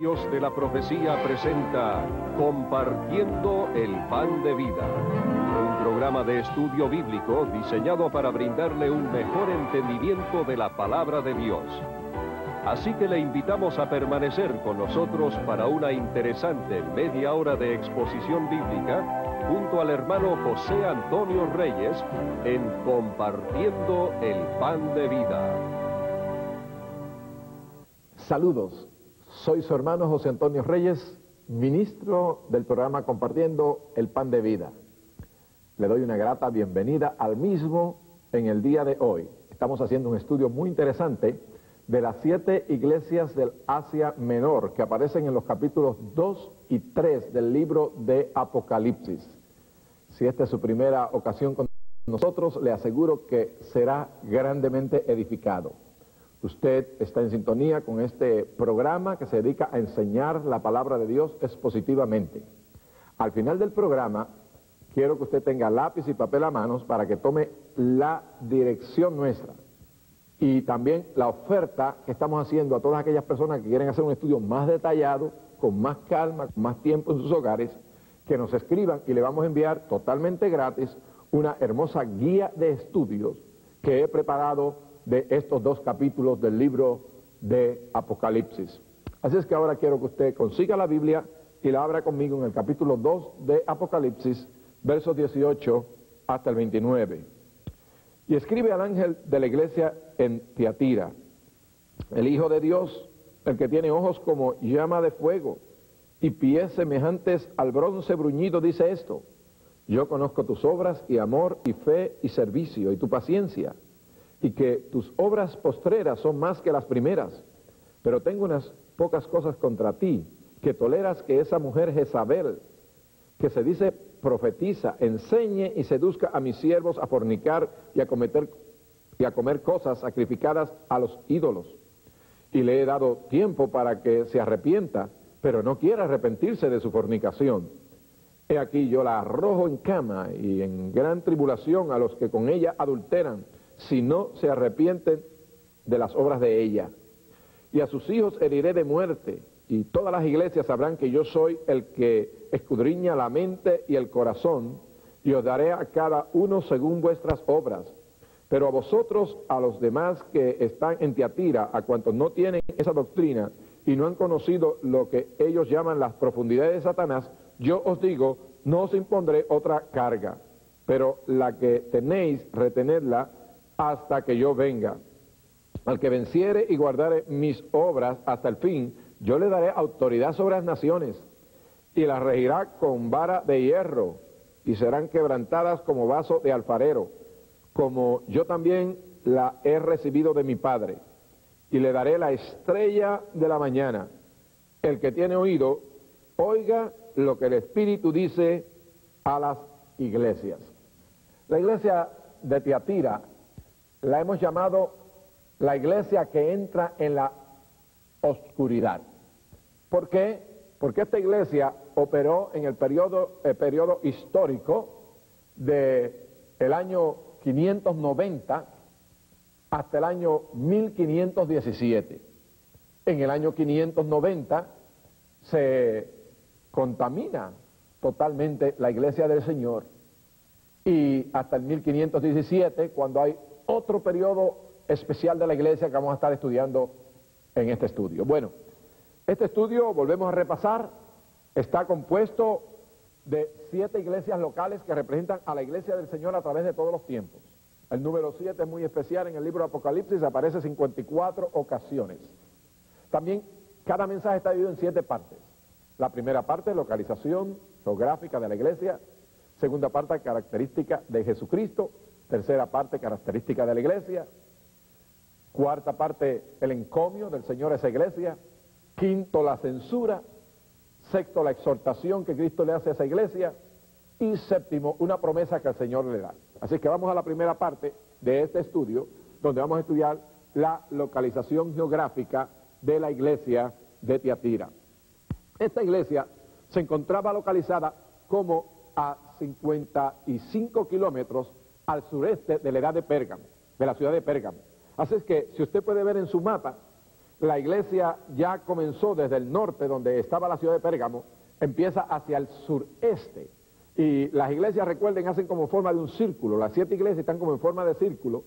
Dios de la Profecía presenta Compartiendo el Pan de Vida, un programa de estudio bíblico diseñado para brindarle un mejor entendimiento de la Palabra de Dios. Así que le invitamos a permanecer con nosotros para una interesante media hora de exposición bíblica junto al hermano José Antonio Reyes en Compartiendo el Pan de Vida. Saludos. Soy su hermano José Antonio Reyes, ministro del programa Compartiendo el Pan de Vida. Le doy una grata bienvenida al mismo en el día de hoy. Estamos haciendo un estudio muy interesante de las 7 iglesias del Asia Menor que aparecen en los capítulos 2 y 3 del libro de Apocalipsis. Si esta es su primera ocasión con nosotros, le aseguro que será grandemente edificado. Usted está en sintonía con este programa que se dedica a enseñar la palabra de Dios expositivamente. Al final del programa, quiero que usted tenga lápiz y papel a manos para que tome la dirección nuestra y también la oferta que estamos haciendo a todas aquellas personas que quieren hacer un estudio más detallado, con más calma, con más tiempo en sus hogares, que nos escriban y le vamos a enviar totalmente gratis una hermosa guía de estudios que he preparado de estos 2 capítulos del libro de Apocalipsis. Así es que ahora quiero que usted consiga la Biblia y la abra conmigo en el capítulo 2 de Apocalipsis, versos 18 hasta el 29. Y escribe al ángel de la iglesia en Tiatira: el Hijo de Dios, el que tiene ojos como llama de fuego y pies semejantes al bronce bruñido, dice esto: yo conozco tus obras y amor y fe y servicio y tu paciencia, y que tus obras postreras son más que las primeras, pero tengo unas pocas cosas contra ti, que toleras que esa mujer Jezabel, que se dice profetiza, enseñe y seduzca a mis siervos a fornicar y a comer cosas sacrificadas a los ídolos. Y le he dado tiempo para que se arrepienta, pero no quiere arrepentirse de su fornicación. He aquí yo la arrojo en cama y en gran tribulación a los que con ella adulteran, si no se arrepienten de las obras de ella. Y a sus hijos heriré de muerte, y todas las iglesias sabrán que yo soy el que escudriña la mente y el corazón, y os daré a cada uno según vuestras obras. Pero a vosotros, a los demás que están en Tiatira, a cuantos no tienen esa doctrina y no han conocido lo que ellos llaman las profundidades de Satanás, yo os digo, no os impondré otra carga, pero la que tenéis, retenedla hasta que yo venga. Al que venciere y guardare mis obras hasta el fin, yo le daré autoridad sobre las naciones, y las regirá con vara de hierro, y serán quebrantadas como vaso de alfarero, como yo también la he recibido de mi Padre. Y le daré la estrella de la mañana. El que tiene oído, oiga lo que el Espíritu dice a las iglesias. La iglesia de Tiatira la hemos llamado la iglesia que entra en la oscuridad. ¿Por qué? Porque esta iglesia operó en el periodo histórico del año 590 hasta el año 1517. En el año 590 se contamina totalmente la iglesia del Señor, y hasta el 1517, cuando hay otro periodo especial de la iglesia que vamos a estar estudiando en este estudio. Bueno, este estudio, volvemos a repasar, está compuesto de 7 iglesias locales que representan a la iglesia del Señor a través de todos los tiempos. El número 7 es muy especial, en el libro de Apocalipsis aparece 54 ocasiones. También cada mensaje está dividido en 7 partes. La primera parte, localización geográfica de la iglesia. Segunda parte, característica de Jesucristo. Tercera parte, característica de la iglesia. Cuarta parte, el encomio del Señor a esa iglesia. Quinto, la censura. Sexto, la exhortación que Cristo le hace a esa iglesia. Y séptimo, una promesa que el Señor le da. Así que vamos a la primera parte de este estudio, donde vamos a estudiar la localización geográfica de la iglesia de Tiatira. Esta iglesia se encontraba localizada como a 55 kilómetros al sureste de la ciudad de Pérgamo. Así es que, si usted puede ver en su mapa, la iglesia ya comenzó desde el norte, donde estaba la ciudad de Pérgamo, empieza hacia el sureste. Y las iglesias, recuerden, hacen como forma de un círculo. Las 7 iglesias están como en forma de círculo.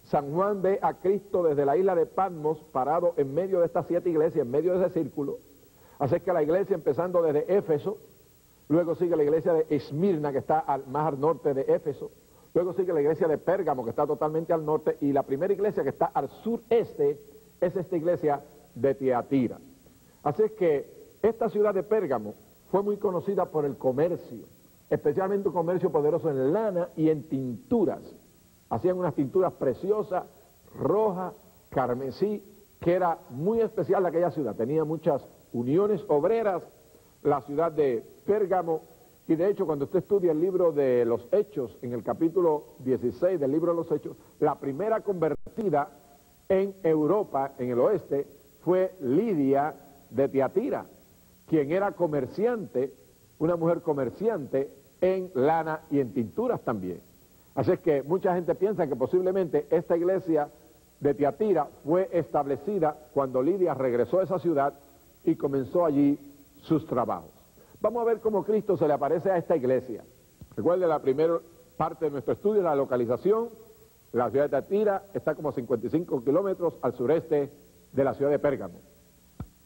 San Juan ve a Cristo desde la isla de Patmos parado en medio de estas 7 iglesias, en medio de ese círculo. Así que la iglesia, empezando desde Éfeso, luego sigue la iglesia de Esmirna, que está más al norte de Éfeso, luego sigue la iglesia de Pérgamo, que está totalmente al norte, y la primera iglesia que está al sureste es esta iglesia de Tiatira. Así es que esta ciudad de Pérgamo fue muy conocida por el comercio, especialmente un comercio poderoso en lana y en tinturas. Hacían unas tinturas preciosas, rojas, carmesí, que era muy especial aquella ciudad. Tenía muchas uniones obreras, la ciudad de Pérgamo, y de hecho cuando usted estudia el libro de los Hechos, en el capítulo 16 del libro de los Hechos, la primera convertida en Europa, en el oeste, fue Lidia de Tiatira, quien era comerciante, una mujer comerciante en lana y en tinturas también. Así es que mucha gente piensa que posiblemente esta iglesia de Tiatira fue establecida cuando Lidia regresó a esa ciudad y comenzó allí sus trabajos. Vamos a ver cómo Cristo se le aparece a esta iglesia. Recuerde, la primera parte de nuestro estudio, la localización. La ciudad de Tiatira está como 55 kilómetros al sureste de la ciudad de Pérgamo.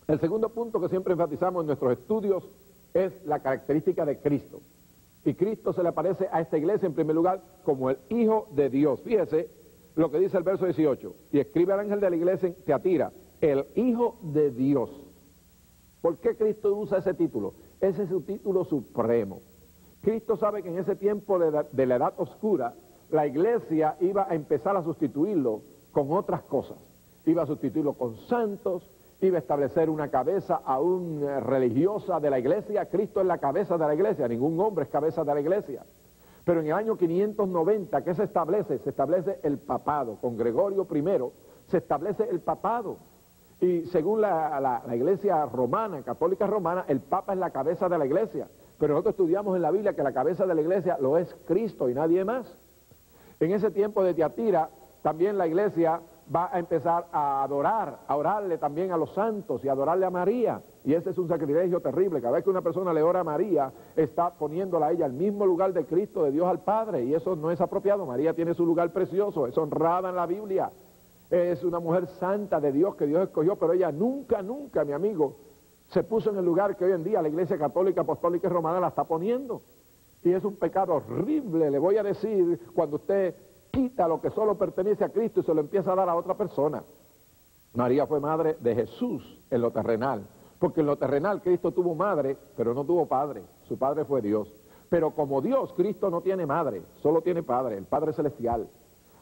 El segundo punto que siempre enfatizamos en nuestros estudios es la característica de Cristo. Y Cristo se le aparece a esta iglesia en primer lugar como el Hijo de Dios. Fíjese lo que dice el verso 18. Y escribe al ángel de la iglesia en Tiatira, el Hijo de Dios. ¿Por qué Cristo usa ese título? Ese es su título supremo. Cristo sabe que en ese tiempo de la edad oscura, la iglesia iba a empezar a sustituirlo con otras cosas. Iba a sustituirlo con santos, iba a establecer una cabeza aún religiosa de la iglesia. Cristo es la cabeza de la iglesia, ningún hombre es cabeza de la iglesia. Pero en el año 590, ¿qué se establece? Se establece el papado. Con Gregorio I se establece el papado. Y según la iglesia romana, católica romana, el papa es la cabeza de la iglesia. Pero nosotros estudiamos en la Biblia que la cabeza de la iglesia lo es Cristo y nadie más. En ese tiempo de Tiatira, también la iglesia va a empezar a adorar, a orarle también a los santos y a adorarle a María. Y ese es un sacrilegio terrible. Cada vez que una persona le ora a María, está poniéndola a ella al mismo lugar de Cristo, de Dios al Padre, y eso no es apropiado. María tiene su lugar precioso, es honrada en la Biblia. Es una mujer santa de Dios que Dios escogió, pero ella nunca, mi amigo, se puso en el lugar que hoy en día la Iglesia Católica, Apostólica y Romana la está poniendo. Y es un pecado horrible, le voy a decir, cuando usted quita lo que solo pertenece a Cristo y se lo empieza a dar a otra persona. María fue madre de Jesús en lo terrenal, porque en lo terrenal Cristo tuvo madre, pero no tuvo padre, su padre fue Dios. Pero como Dios, Cristo no tiene madre, solo tiene padre, el Padre Celestial.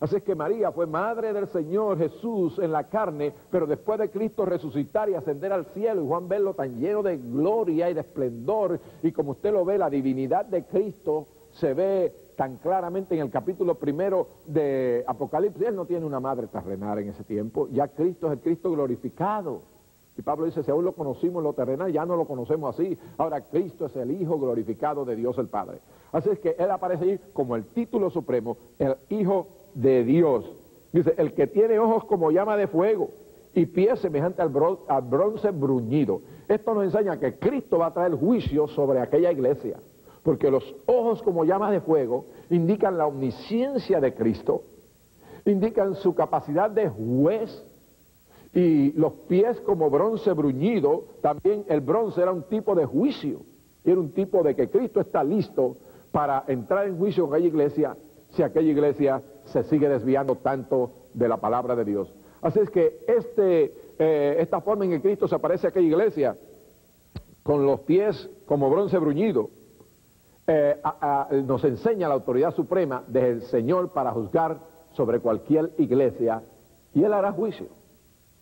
Así es que María fue madre del Señor Jesús en la carne, pero después de Cristo resucitar y ascender al cielo, y Juan verlo tan lleno de gloria y de esplendor, y como usted lo ve, la divinidad de Cristo se ve tan claramente en el capítulo 1 de Apocalipsis. Él no tiene una madre terrenal en ese tiempo, ya Cristo es el Cristo glorificado. Y Pablo dice, si aún lo conocimos en lo terrenal, ya no lo conocemos así. Ahora Cristo es el Hijo glorificado de Dios el Padre. Así es que Él aparece allí como el título supremo, el Hijo de Dios. Dice, el que tiene ojos como llama de fuego y pies semejante al bronce bruñido. Esto nos enseña que Cristo va a traer juicio sobre aquella iglesia, porque los ojos como llamas de fuego indican la omnisciencia de Cristo, indican su capacidad de juez, y los pies como bronce bruñido, también el bronce era un tipo de juicio, era un tipo de que Cristo está listo para entrar en juicio con aquella iglesia, si aquella iglesia se sigue desviando tanto de la palabra de Dios. Así es que esta forma en que Cristo se aparece a aquella iglesia, con los pies como bronce bruñido, nos enseña la autoridad suprema del Señor para juzgar sobre cualquier iglesia, y Él hará juicio.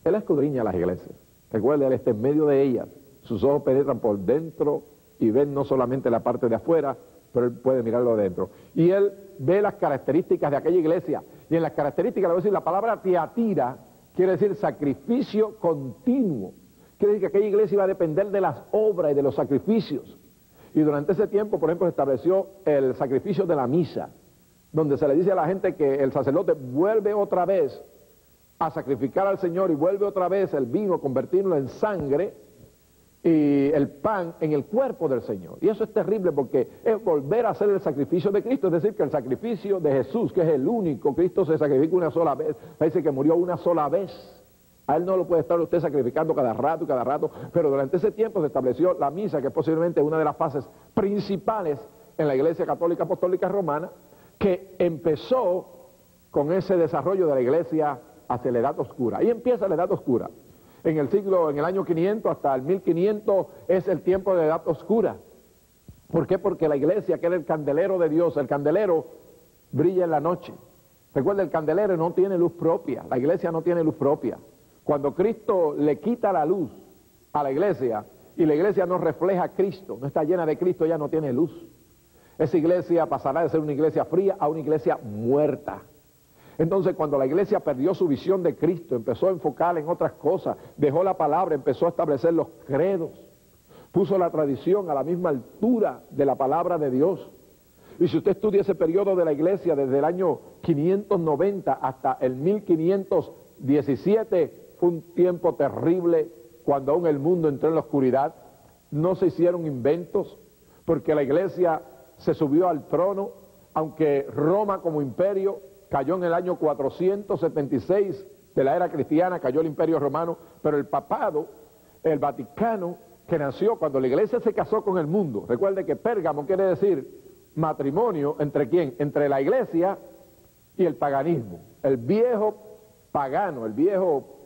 Él escudriña las iglesias. Recuerde, Él está en medio de ellas, sus ojos penetran por dentro y ven no solamente la parte de afuera, pero Él puede mirarlo adentro. Y Él ve las características de aquella iglesia, y en las características le voy a decir, la palabra Tiatira quiere decir sacrificio continuo. Quiere decir que aquella iglesia iba a depender de las obras y de los sacrificios. Y durante ese tiempo, por ejemplo, se estableció el sacrificio de la misa, donde se le dice a la gente que el sacerdote vuelve otra vez a sacrificar al Señor y vuelve otra vez el vino a convertirlo en sangre y el pan en el cuerpo del Señor. Y eso es terrible porque es volver a hacer el sacrificio de Cristo, es decir, que el sacrificio de Jesús, que es el único, Cristo se sacrifica una sola vez, dice que murió una sola vez. A Él no lo puede estar usted sacrificando cada rato, pero durante ese tiempo se estableció la misa, que es posiblemente una de las fases principales en la Iglesia Católica Apostólica Romana, que empezó con ese desarrollo de la Iglesia hacia la Edad Oscura. Ahí empieza la Edad Oscura. En el año 500 hasta el 1500 es el tiempo de la Edad Oscura. ¿Por qué? Porque la Iglesia, que era el candelero de Dios, el candelero brilla en la noche. Recuerda, el candelero no tiene luz propia, la Iglesia no tiene luz propia. Cuando Cristo le quita la luz a la Iglesia y la Iglesia no refleja a Cristo, no está llena de Cristo, ya no tiene luz. Esa iglesia pasará de ser una iglesia fría a una iglesia muerta. Entonces, cuando la iglesia perdió su visión de Cristo, empezó a enfocar en otras cosas, dejó la palabra, empezó a establecer los credos, puso la tradición a la misma altura de la palabra de Dios. Y si usted estudia ese periodo de la iglesia desde el año 590 hasta el 1517, fue un tiempo terrible cuando aún el mundo entró en la oscuridad. No se hicieron inventos, porque la iglesia se subió al trono, aunque Roma como imperio cayó en el año 476 de la era cristiana, cayó el imperio romano, pero el papado, el Vaticano, que nació cuando la iglesia se casó con el mundo. Recuerde que Pérgamo quiere decir matrimonio, ¿entre quién? Entre la iglesia y el paganismo. El viejo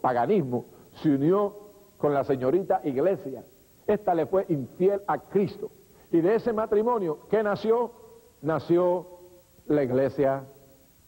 paganismo se unió con la señorita iglesia. Esta le fue infiel a Cristo. Y de ese matrimonio, ¿qué nació? Nació la iglesia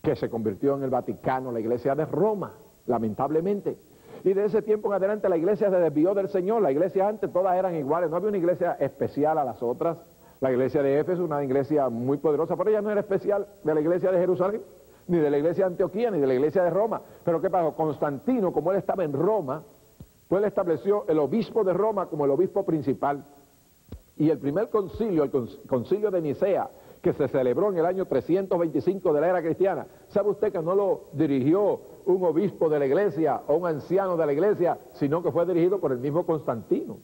que se convirtió en el Vaticano, la iglesia de Roma, lamentablemente. Y de ese tiempo en adelante la iglesia se desvió del Señor. La iglesia antes todas eran iguales, no había una iglesia especial a las otras. La iglesia de Éfeso, una iglesia muy poderosa, pero ella no era especial de la iglesia de Jerusalén, ni de la iglesia de Antioquía, ni de la iglesia de Roma. Pero ¿qué pasó? Constantino, como él estaba en Roma, pues él estableció el obispo de Roma como el obispo principal. Y el primer concilio, el concilio de Nicea, que se celebró en el año 325 de la era cristiana, ¿sabe usted que no lo dirigió un obispo de la iglesia o un anciano de la iglesia, sino que fue dirigido por el mismo Constantino?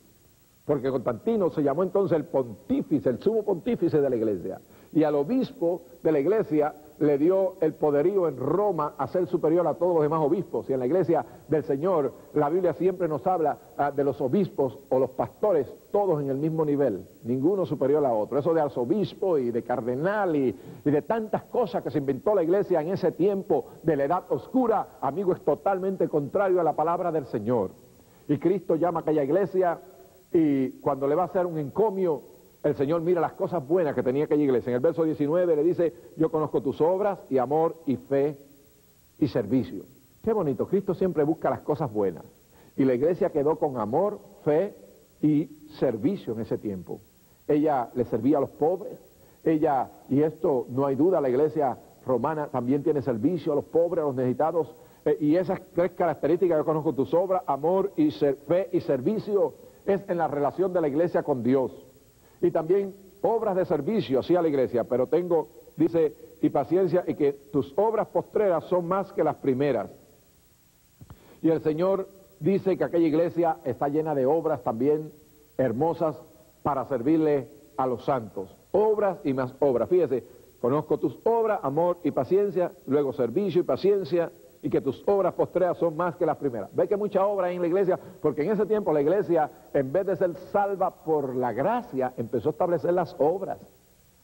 Porque Constantino se llamó entonces el pontífice, el sumo pontífice de la iglesia. Y al obispo de la iglesia le dio el poderío en Roma a ser superior a todos los demás obispos. Y en la iglesia del Señor, la Biblia siempre nos habla de los obispos o los pastores, todos en el mismo nivel, ninguno superior a otro. Eso de arzobispo y de cardenal y de tantas cosas que se inventó la iglesia en ese tiempo de la edad oscura, amigo, es totalmente contrario a la palabra del Señor. Y Cristo llama a aquella iglesia, y cuando le va a hacer un encomio, el Señor mira las cosas buenas que tenía aquella iglesia. En el verso 19 le dice: yo conozco tus obras y amor y fe y servicio. Qué bonito, Cristo siempre busca las cosas buenas. Y la iglesia quedó con amor, fe y servicio en ese tiempo. Ella le servía a los pobres, y esto no hay duda, la iglesia romana también tiene servicio a los pobres, a los necesitados, y esas tres características: yo conozco tus obras, amor y fe y servicio, es en la relación de la iglesia con Dios. Y también obras de servicio hacia la iglesia, pero tengo, dice, y paciencia, y que tus obras postreras son más que las primeras. Y el Señor dice que aquella iglesia está llena de obras también hermosas para servirle a los santos. Obras y más obras. Fíjese, conozco tus obras, amor y paciencia, luego servicio y paciencia, y que tus obras postreras son más que las primeras. Ve que mucha obra hay en la iglesia, porque en ese tiempo la iglesia, en vez de ser salva por la gracia, empezó a establecer las obras.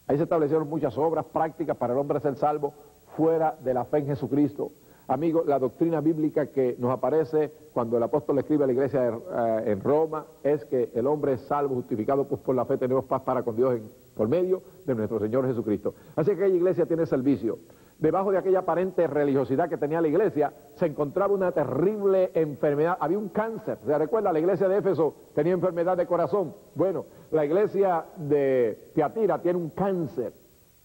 Ahí se establecieron muchas obras prácticas para el hombre ser salvo fuera de la fe en Jesucristo. Amigo, la doctrina bíblica que nos aparece cuando el apóstol escribe a la iglesia en Roma es que el hombre es salvo, justificado pues por la fe, tenemos paz para con Dios por medio de nuestro Señor Jesucristo. Así que aquella iglesia tiene servicio. Debajo de aquella aparente religiosidad que tenía la iglesia, se encontraba una terrible enfermedad. Había un cáncer. ¿Se recuerda? La iglesia de Éfeso tenía enfermedad de corazón. Bueno, la iglesia de Tiatira tiene un cáncer.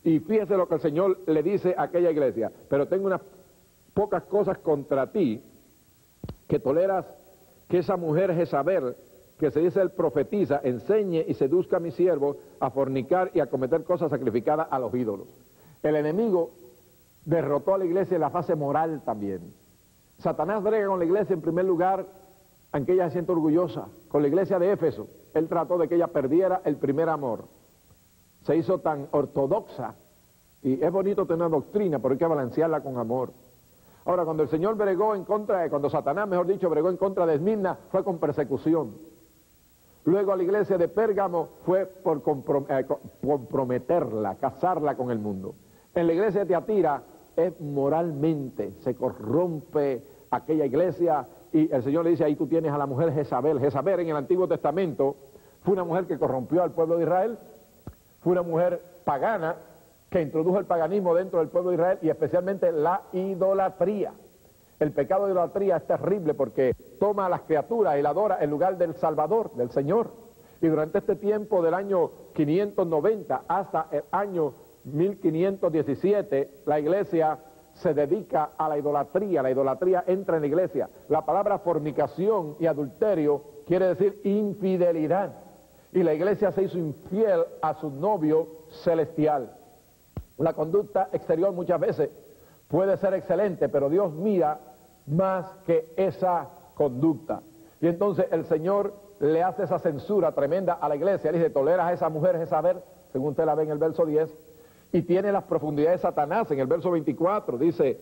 Y fíjese lo que el Señor le dice a aquella iglesia: pero tengo unas pocas cosas contra ti, que toleras que esa mujer Jezabel, que se dice el profetiza, enseñe y seduzca a mis siervos a fornicar y a cometer cosas sacrificadas a los ídolos. El enemigo derrotó a la iglesia en la fase moral también. Satanás brega con la iglesia en primer lugar, aunque ella se siente orgullosa. Con la iglesia de Éfeso, él trató de que ella perdiera el primer amor. Se hizo tan ortodoxa, y es bonito tener doctrina, pero hay que balancearla con amor. Ahora, cuando el Señor bregó en contra, cuando Satanás, mejor dicho, bregó en contra de Esmirna, fue con persecución. Luego a la iglesia de Pérgamo fue por comprometerla, casarla con el mundo. En la iglesia de Tiatira es moralmente, se corrompe aquella iglesia, y el Señor le dice, ahí tú tienes a la mujer Jezabel. Jezabel en el Antiguo Testamento fue una mujer que corrompió al pueblo de Israel, fue una mujer pagana que introdujo el paganismo dentro del pueblo de Israel, y especialmente la idolatría. El pecado de idolatría es terrible porque toma a las criaturas y la adora en lugar del Salvador, del Señor. Y durante este tiempo del año 590 hasta el año 1517, la iglesia se dedica a la idolatría entra en la iglesia. La palabra fornicación y adulterio quiere decir infidelidad. Y la iglesia se hizo infiel a su novio celestial. La conducta exterior muchas veces puede ser excelente, pero Dios mira más que esa conducta. Y entonces el Señor le hace esa censura tremenda a la iglesia. Le dice, toleras a esa mujer Jezabel, según usted la ve en el verso 10, y tiene las profundidades de Satanás. En el verso 24 dice,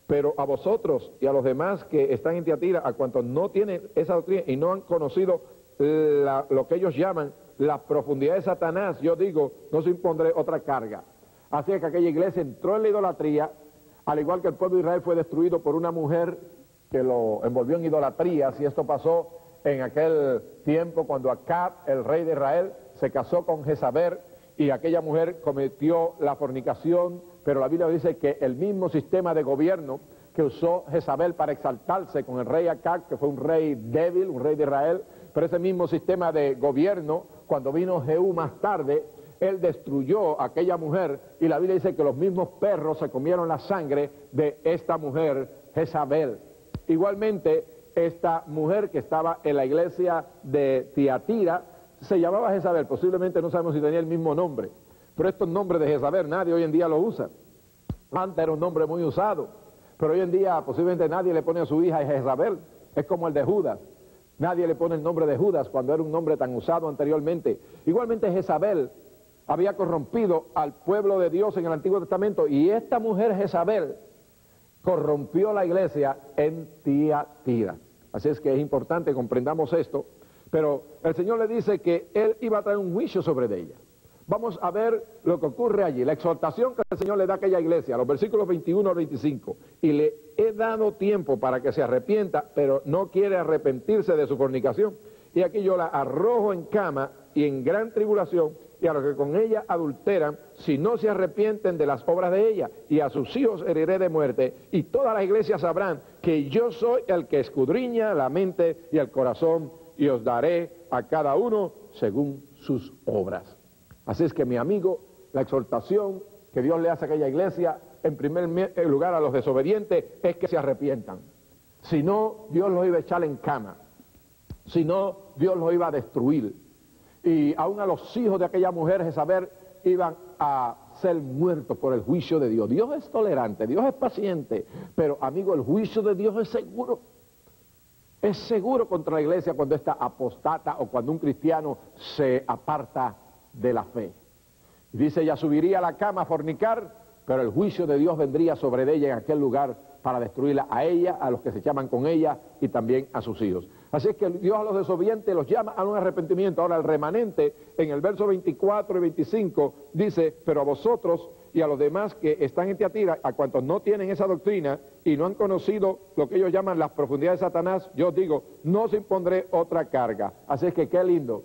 pero a vosotros y a los demás que están en Tiatira, a cuantos no tienen esa doctrina y no han conocido lo que ellos llaman la profundidad de Satanás, yo digo, no se impondré otra carga. Así es que aquella iglesia entró en la idolatría, al igual que el pueblo de Israel fue destruido por una mujer que lo envolvió en idolatría. Si esto pasó en aquel tiempo cuando Acab, el rey de Israel, se casó con Jezabel, y aquella mujer cometió la fornicación, pero la Biblia dice que el mismo sistema de gobierno que usó Jezabel para exaltarse con el rey Acab, que fue un rey débil, un rey de Israel, pero ese mismo sistema de gobierno, cuando vino Jehú más tarde, él destruyó a aquella mujer, y la Biblia dice que los mismos perros se comieron la sangre de esta mujer Jezabel. Igualmente, esta mujer que estaba en la iglesia de Tiatira se llamaba Jezabel, posiblemente no sabemos si tenía el mismo nombre, pero estos nombres de Jezabel nadie hoy en día lo usa. Antes era un nombre muy usado, pero hoy en día posiblemente nadie le pone a su hija Jezabel, es como el de Judas. Nadie le pone el nombre de Judas cuando era un nombre tan usado anteriormente. Igualmente Jezabel había corrompido al pueblo de Dios en el Antiguo Testamento, y esta mujer Jezabel corrompió la iglesia en Tiatira. Así es que es importante que comprendamos esto, pero el Señor le dice que Él iba a traer un juicio sobre ella. Vamos a ver lo que ocurre allí, la exhortación que el Señor le da a aquella iglesia, los versículos 21 al 25. Y le he dado tiempo para que se arrepienta, pero no quiere arrepentirse de su fornicación. Y aquí yo la arrojo en cama y en gran tribulación, y a los que con ella adulteran, si no se arrepienten de las obras de ella, y a sus hijos heriré de muerte, y todas las iglesias sabrán que yo soy el que escudriña la mente y el corazón, y os daré a cada uno según sus obras. Así es que, mi amigo, la exhortación que Dios le hace a aquella iglesia, en primer lugar a los desobedientes, es que se arrepientan. Si no, Dios los iba a echar en cama. Si no, Dios los iba a destruir. Y aún a los hijos de aquella mujer Jezabel iban a ser muertos por el juicio de Dios. Dios es tolerante, Dios es paciente, pero, amigo, el juicio de Dios es seguro. Es seguro contra la iglesia cuando esta apostata o cuando un cristiano se aparta de la fe. Dice, ella subiría a la cama a fornicar, pero el juicio de Dios vendría sobre ella en aquel lugar para destruirla a ella, a los que se llaman con ella y también a sus hijos. Así es que Dios a los desobedientes los llama a un arrepentimiento. Ahora el remanente, en el verso 24 y 25, dice, pero a vosotros y a los demás que están en Tiatira, a cuantos no tienen esa doctrina y no han conocido lo que ellos llaman las profundidades de Satanás, yo os digo, no os impondré otra carga. Así es que qué lindo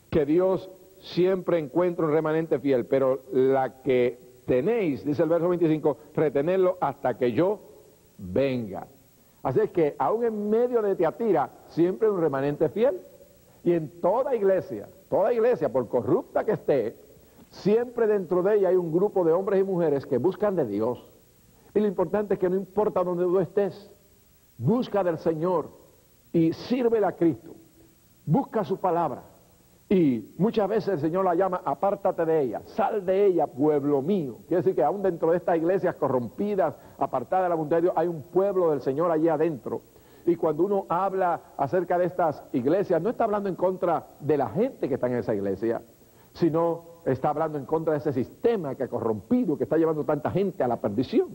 que Dios siempre encuentra un remanente fiel, pero la que tenéis, dice el verso 25, retenerlo hasta que yo venga. Así es que aún en medio de Tiatira siempre hay un remanente fiel, y en toda iglesia, por corrupta que esté, siempre dentro de ella hay un grupo de hombres y mujeres que buscan de Dios. Y lo importante es que no importa donde tú estés, busca del Señor y sírvele a Cristo, busca su palabra, Y muchas veces el Señor la llama, apártate de ella, sal de ella, pueblo mío. Quiere decir que aún dentro de estas iglesias corrompidas, apartadas de la voluntad de Dios, hay un pueblo del Señor allí adentro. Y cuando uno habla acerca de estas iglesias, no está hablando en contra de la gente que está en esa iglesia, sino está hablando en contra de ese sistema que ha corrompido, que está llevando tanta gente a la perdición.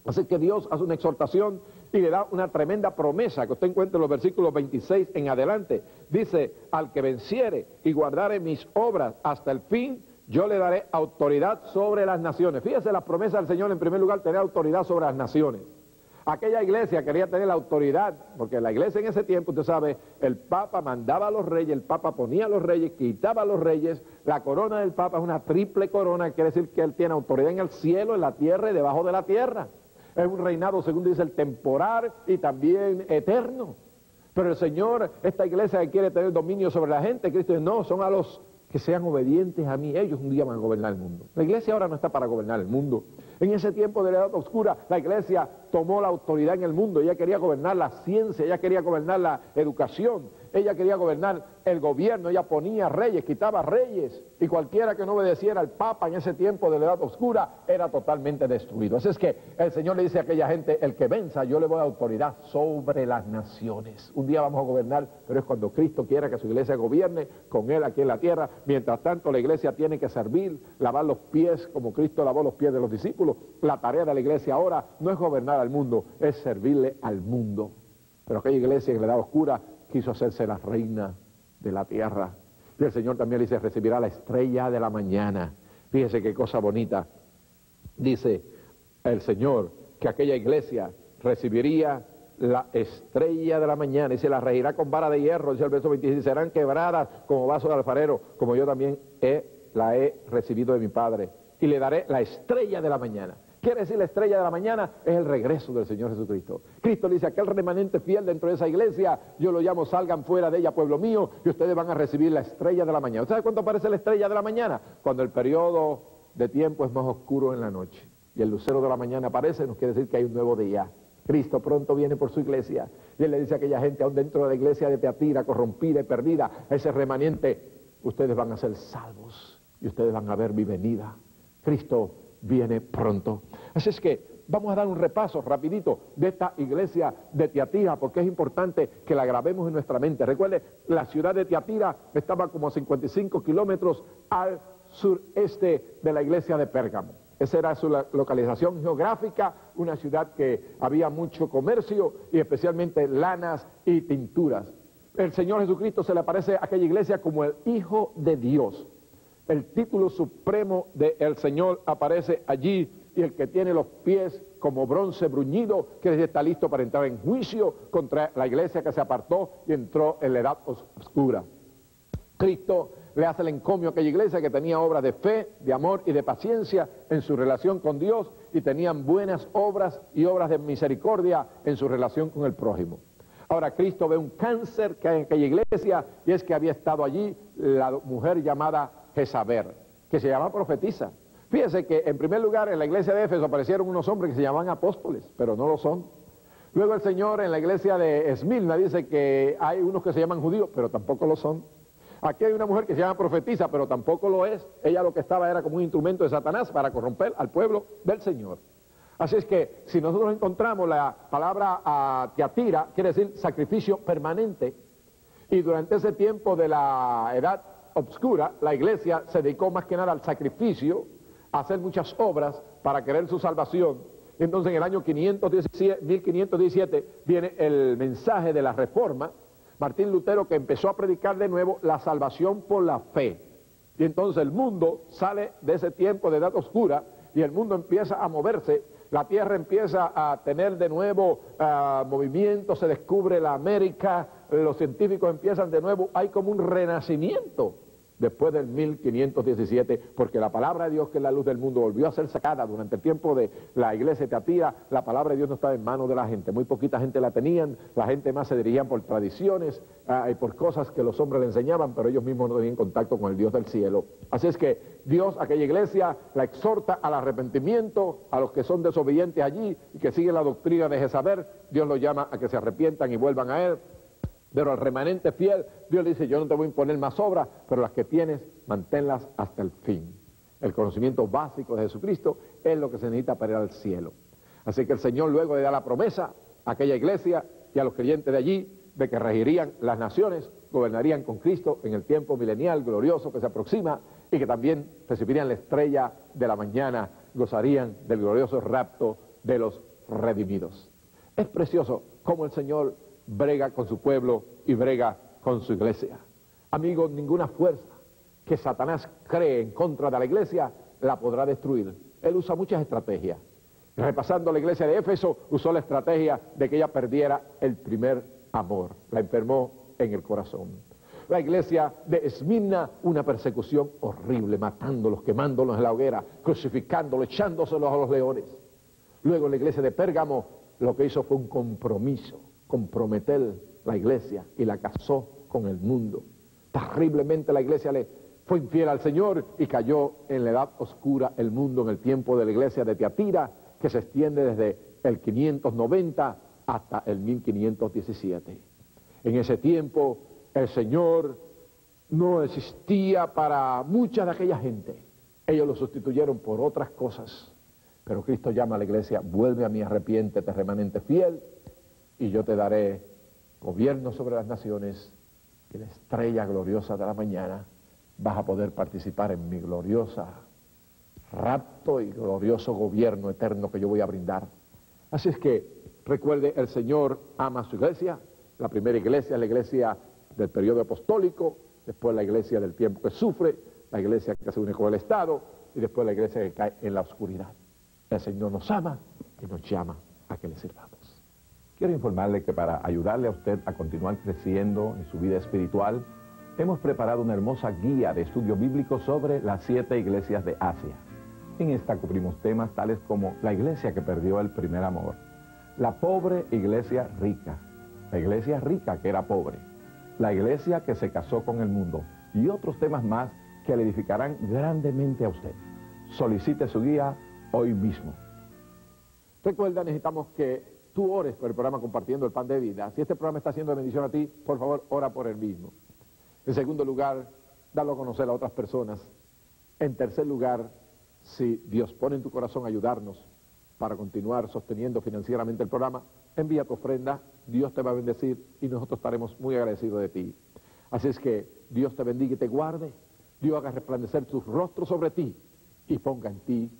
Así que Dios hace una exhortación y le da una tremenda promesa, que usted encuentra en los versículos 26 en adelante. Dice, al que venciere y guardare mis obras hasta el fin, yo le daré autoridad sobre las naciones. Fíjese la promesa del Señor, en primer lugar, tener autoridad sobre las naciones. Aquella iglesia quería tener la autoridad, porque la iglesia en ese tiempo, usted sabe, el Papa mandaba a los reyes, el Papa ponía a los reyes, quitaba a los reyes. La corona del Papa es una triple corona, quiere decir que él tiene autoridad en el cielo, en la tierra y debajo de la tierra. Es un reinado, según dice, el temporal y también eterno. Pero el Señor, esta iglesia que quiere tener dominio sobre la gente, Cristo dice, no, son a los que sean obedientes a mí, ellos un día van a gobernar el mundo. La iglesia ahora no está para gobernar el mundo. En ese tiempo de la Edad Oscura, la iglesia tomó la autoridad en el mundo, ella quería gobernar la ciencia, ella quería gobernar la educación, ella quería gobernar el gobierno, ella ponía reyes, quitaba reyes, y cualquiera que no obedeciera al Papa en ese tiempo de la Edad Oscura era totalmente destruido. Así es que el Señor le dice a aquella gente, el que venza, yo le voy a dar autoridad sobre las naciones. Un día vamos a gobernar, pero es cuando Cristo quiera que su iglesia gobierne con Él aquí en la tierra. Mientras tanto, la iglesia tiene que servir, lavar los pies como Cristo lavó los pies de los discípulos. La tarea de la iglesia ahora no es gobernar al mundo, es servirle al mundo. Pero aquella iglesia en la Edad Oscura quiso hacerse la reina de la tierra. Y el Señor también le dice, recibirá la estrella de la mañana. Fíjese qué cosa bonita. Dice el Señor que aquella iglesia recibiría la estrella de la mañana y se la regirá con vara de hierro, dice el verso 26, serán quebradas como vaso de alfarero, como yo también la he recibido de mi Padre, y le daré la estrella de la mañana. Quiere decir, la estrella de la mañana es el regreso del Señor Jesucristo. Cristo le dice, aquel remanente fiel dentro de esa iglesia, yo lo llamo, salgan fuera de ella, pueblo mío, y ustedes van a recibir la estrella de la mañana. ¿Sabe cuándo aparece la estrella de la mañana? Cuando el periodo de tiempo es más oscuro en la noche, y el lucero de la mañana aparece, nos quiere decir que hay un nuevo día. Cristo pronto viene por su iglesia, y Él le dice a aquella gente, aún dentro de la iglesia de Teatira, corrompida y perdida, a ese remanente, ustedes van a ser salvos, y ustedes van a ver mi venida. Cristo viene pronto. Así es que vamos a dar un repaso rapidito de esta iglesia de Tiatira, porque es importante que la grabemos en nuestra mente. Recuerde, la ciudad de Tiatira estaba como a 55 kilómetros al sureste de la iglesia de Pérgamo. Esa era su localización geográfica, una ciudad que había mucho comercio y especialmente lanas y tinturas. El Señor Jesucristo se le aparece a aquella iglesia como el Hijo de Dios. El título supremo del Señor aparece allí, y el que tiene los pies como bronce bruñido, que está listo para entrar en juicio contra la iglesia que se apartó y entró en la edad oscura. Cristo le hace el encomio a aquella iglesia que tenía obras de fe, de amor y de paciencia en su relación con Dios, y tenían buenas obras y obras de misericordia en su relación con el prójimo. Ahora Cristo ve un cáncer que hay en aquella iglesia, y es que había estado allí la mujer llamada Jezabel, que se llama profetisa. Fíjese que en primer lugar en la iglesia de Éfeso aparecieron unos hombres que se llaman apóstoles, pero no lo son. Luego el Señor en la iglesia de Esmirna dice que hay unos que se llaman judíos, pero tampoco lo son. Aquí hay una mujer que se llama profetisa, pero tampoco lo es. Ella lo que estaba era como un instrumento de Satanás para corromper al pueblo del Señor. Así es que si nosotros encontramos la palabra Tiatira, quiere decir sacrificio permanente, y durante ese tiempo de la edad obscura, la iglesia se dedicó más que nada al sacrificio, a hacer muchas obras para querer su salvación. Entonces en el año 1517 viene el mensaje de la Reforma, Martín Lutero, que empezó a predicar de nuevo la salvación por la fe. Y entonces el mundo sale de ese tiempo de edad oscura y el mundo empieza a moverse, la tierra empieza a tener de nuevo movimiento, se descubre la América, los científicos empiezan de nuevo, hay como un renacimiento después del 1517, porque la palabra de Dios, que es la luz del mundo, volvió a ser sacada durante el tiempo de la iglesia de Tiatira. La palabra de Dios no estaba en manos de la gente, muy poquita gente la tenían, la gente más se dirigían por tradiciones y por cosas que los hombres le enseñaban, pero ellos mismos no tenían contacto con el Dios del cielo. Así es que Dios, aquella iglesia, la exhorta al arrepentimiento, a los que son desobedientes allí y que siguen la doctrina de Jezabel. Dios los llama a que se arrepientan y vuelvan a Él. Pero al remanente fiel, Dios le dice, yo no te voy a imponer más obras, pero las que tienes, manténlas hasta el fin. El conocimiento básico de Jesucristo es lo que se necesita para ir al cielo. Así que el Señor luego le da la promesa a aquella iglesia y a los creyentes de allí, de que regirían las naciones, gobernarían con Cristo en el tiempo milenial glorioso que se aproxima, y que también recibirían la estrella de la mañana, gozarían del glorioso rapto de los redimidos. Es precioso cómo el Señor brega con su pueblo y brega con su iglesia. Amigos, ninguna fuerza que Satanás cree en contra de la iglesia la podrá destruir. Él usa muchas estrategias. Repasando la iglesia de Éfeso, usó la estrategia de que ella perdiera el primer amor. La enfermó en el corazón. La iglesia de Esmirna, una persecución horrible, matándolos, quemándolos en la hoguera, crucificándolos, echándoselos a los leones. Luego la iglesia de Pérgamo, lo que hizo fue un compromiso, comprometer la iglesia y la casó con el mundo. Terriblemente la iglesia le fue infiel al Señor y cayó en la edad oscura el mundo en el tiempo de la iglesia de Tiatira, que se extiende desde el 590 hasta el 1517. En ese tiempo el Señor no existía para mucha de aquella gente. Ellos lo sustituyeron por otras cosas. Pero Cristo llama a la iglesia, vuelve a mí, arrepiéntete, remanente fiel, y yo te daré gobierno sobre las naciones, y la estrella gloriosa de la mañana vas a poder participar en mi gloriosa rapto y glorioso gobierno eterno que yo voy a brindar. Así es que, recuerde, el Señor ama a su iglesia. La primera iglesia es la iglesia del periodo apostólico, después la iglesia del tiempo que sufre, la iglesia que se une con el Estado, y después la iglesia que cae en la oscuridad. El Señor nos ama y nos llama a que le sirvamos. Quiero informarle que para ayudarle a usted a continuar creciendo en su vida espiritual, hemos preparado una hermosa guía de estudio bíblico sobre las 7 iglesias de Asia. En esta cubrimos temas tales como la iglesia que perdió el primer amor, la pobre iglesia rica, la iglesia rica que era pobre, la iglesia que se casó con el mundo y otros temas más que le edificarán grandemente a usted. Solicite su guía hoy mismo. Recuerda, necesitamos que tú ores por el programa Compartiendo el Pan de Vida. Si este programa está haciendo de bendición a ti, por favor, ora por él mismo. En segundo lugar, dalo a conocer a otras personas. En tercer lugar, si Dios pone en tu corazón ayudarnos para continuar sosteniendo financieramente el programa, envía tu ofrenda, Dios te va a bendecir y nosotros estaremos muy agradecidos de ti. Así es que Dios te bendiga y te guarde, Dios haga resplandecer su rostro sobre ti y ponga en ti